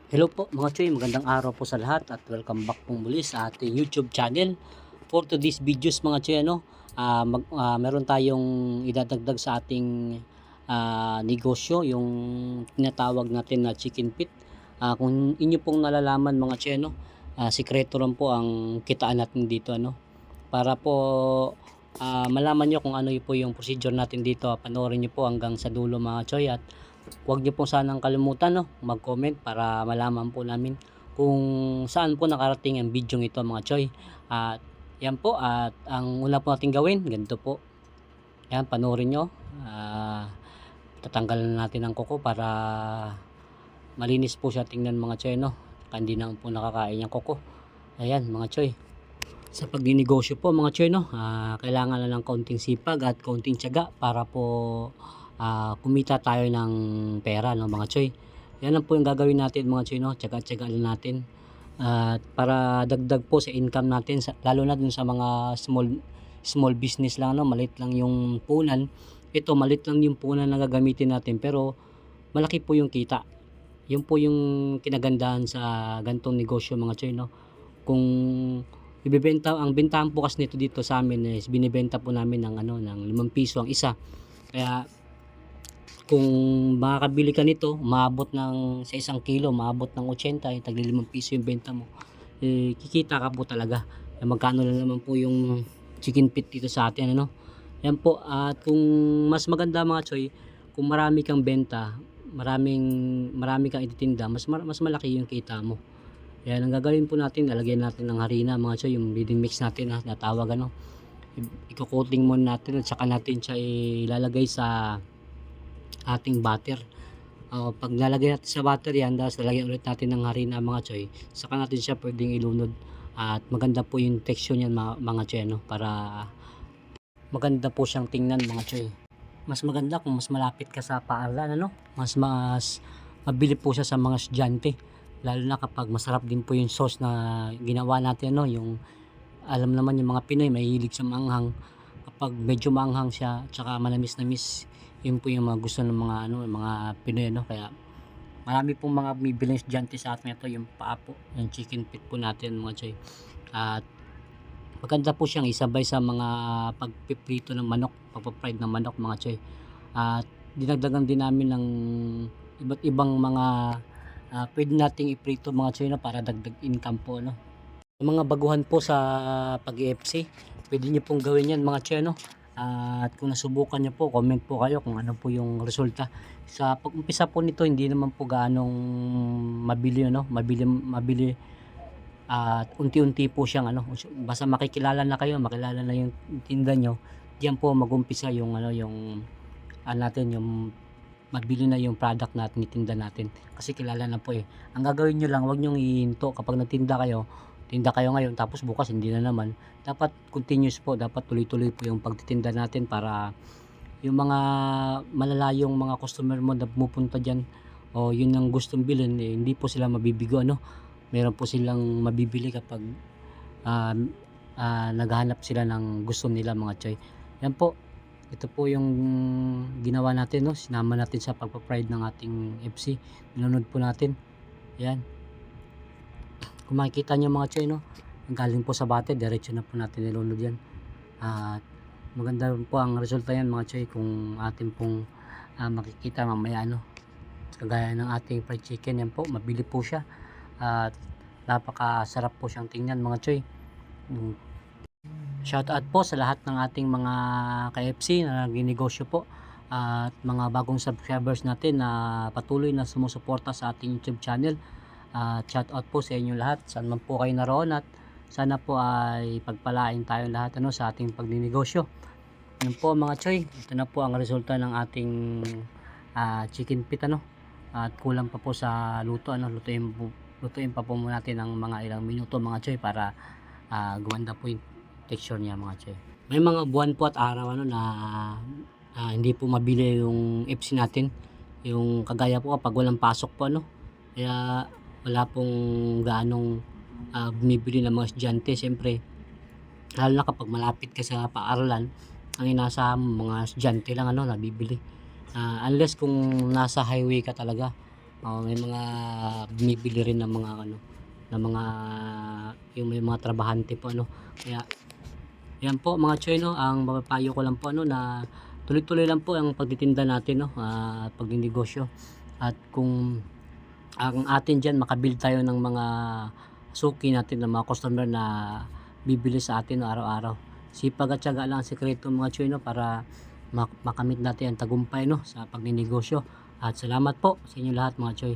Hello po mga Choy, magandang araw po sa lahat at welcome back po muli sa ating YouTube channel. For today's videos mga Choy, meron tayong idadagdag sa ating negosyo, yung tinatawag natin na chicken pit. Kung inyo pong nalalaman mga Choy, sikreto lang po ang kitaan natin dito, para po malaman nyo kung ano po yung procedure natin dito. Panoorin nyo po hanggang sa dulo mga Choy, at huwag niyo po sanang kalimutan mag-comment para malaman po namin kung saan po nakarating ang video ito mga Choy. At yan po, at ang una po natin gawin, ganito po. Yan, panoorin nyo. Tatanggalan natin ang kuko para malinis po siya tingnan mga Choy, Hindi na po nakakain yung kuko. Ayan mga Choy. Sa pagninegosyo po mga Choy, kailangan na ng kaunting sipag at kaunting tiyaga para po kumita tayo ng pera mga Choy. Yan lang po yung gagawin natin mga Choy, tiyaga-tiyaga lang natin. Para dagdag po sa income natin, lalo na dun sa mga small business lang, maliit lang yung punan. Ito maliit lang yung punan na gagamitin natin, pero malaki po yung kita. Yun po yung kinagandahan sa gantong negosyo mga Choy, Kung ibebenta, ang bentahan po kasi nito dito sa amin is binibenta po namin ng ng 5 piso ang isa. Kaya kung makakabili ka nito, maabot ng sa 1 kilo, maabot ng 80, tagli 5 piso yung benta mo. Kikita ka po talaga. Magkano lang naman po yung chicken pit dito sa atin, Yan po. At kung mas maganda mga Choy, kung marami kang benta, marami kang ititinda, mas malaki yung kita mo. Yan ang gagawin po natin, lalagyan natin ng harina mga Choy, yung leading mix natin natawag iko-coating muna natin at saka natin siya ilalagay sa ating butter. Pag lalagay natin sa butter yan, tapos lalagyan ulit natin ng harina mga Choy, saka natin siya pwedeng ilunod. At maganda po yung texture niyan mga Choy, para maganda po siyang tingnan mga Choy. Mas maganda kung mas malapit ka sa paaralan, mas mabili po siya sa mga estudyante, lalo na kapag masarap din po yung sauce na ginawa natin, yung alam naman yung mga Pinoy mahilig sa maanghang. Kapag medyo maanghang siya tsaka manamis-namis, yun po yung mga gusto ng mga mga Pinoy, kaya marami pong mga bibili ng estudyante sa atin ito, yung paapo, yung chicken pit po natin mga Choy. At maganda po siyang isabay sa mga pagpiprito ng manok, pagpapride ng manok mga Choy. At dinagdagan din namin ng iba't ibang mga pwede nating iprito mga Choy, para dagdag income po, mga baguhan po sa pag-EFC, pwede nyo pong gawin yan mga Choy, at kung nasubukan nyo po, comment po kayo kung ano po yung resulta. Sa pag-umpisa po nito, hindi naman po gaanong mabili, at unti-unti po siyang basta makikilala na kayo, makilala na yung tinda nyo, diyan po magumpisa yung yung natin, yung mabili na yung product natin, itinda natin, kasi kilala na po Ang gagawin nyo lang, wag nyo ihinto kapag tinda kayo ngayon tapos bukas hindi na naman. Dapat continuous po, dapat tuloy-tuloy po yung pagtitinda natin, para yung mga malalayong mga customer mo na pumupunta diyan, o yun ang gustong bilhin, hindi po sila mabibigo, meron po silang mabibili kapag naghahanap sila ng gusto nila mga Choy. Yan po, ito po yung ginawa natin, sinama natin sa pagpa-pride ng ating FC, nilunod po natin. Yan, kung makikita nyo mga Choy, galing po sa bate, diretso na po natin nilunod yan. At maganda po ang resulta yan mga Choy, kung atin pong makikita mamaya, kagaya ng ating fried chicken. Yan po, mabili po siya at napakasarap po siyang tingnan mga Choy. Shout out po sa lahat ng ating mga KFC na naginegosyo po, at mga bagong subscribers natin na patuloy na sumusuporta sa ating YouTube channel. Shout out po sa inyo lahat, saan man po kayo naroon, at sana po ay pagpalain tayo lahat sa ating pagninegosyo. Yun po mga Choy, ito na po ang resulta ng ating chicken pit, at kulang pa po sa luto, lutuin pa po muna natin ng mga ilang minuto mga Choy, para gumanda po yung texture niya mga Choy. May mga buwan po at araw na hindi po mabili yung FC natin, yung kagaya po kapag walang pasok po, kaya wala pong gaanong bumibili ng mga estudyante. Siyempre, lalo na kapag malapit ka sa paaralan, ang inaasahan mo mga estudyante lang nabibili. Unless kung nasa highway ka talaga, may mga bumibili rin ng mga ano, ng mga yung may mga trabahante po ano. Kaya yan po mga choy no, ang mapapayo ko lang po ano na tuloy-tuloy lang po ang pagtitinda natin no, pagninegosyo. At kung ang atin diyan makabuild tayo ng mga suki natin ng mga customer na bibili sa atin no, araw-araw. Sipag at tiyaga lang ang sikreto mga choy no, para makamit natin ang tagumpay no sa pagninegosyo. At salamat po sa inyo lahat mga choy.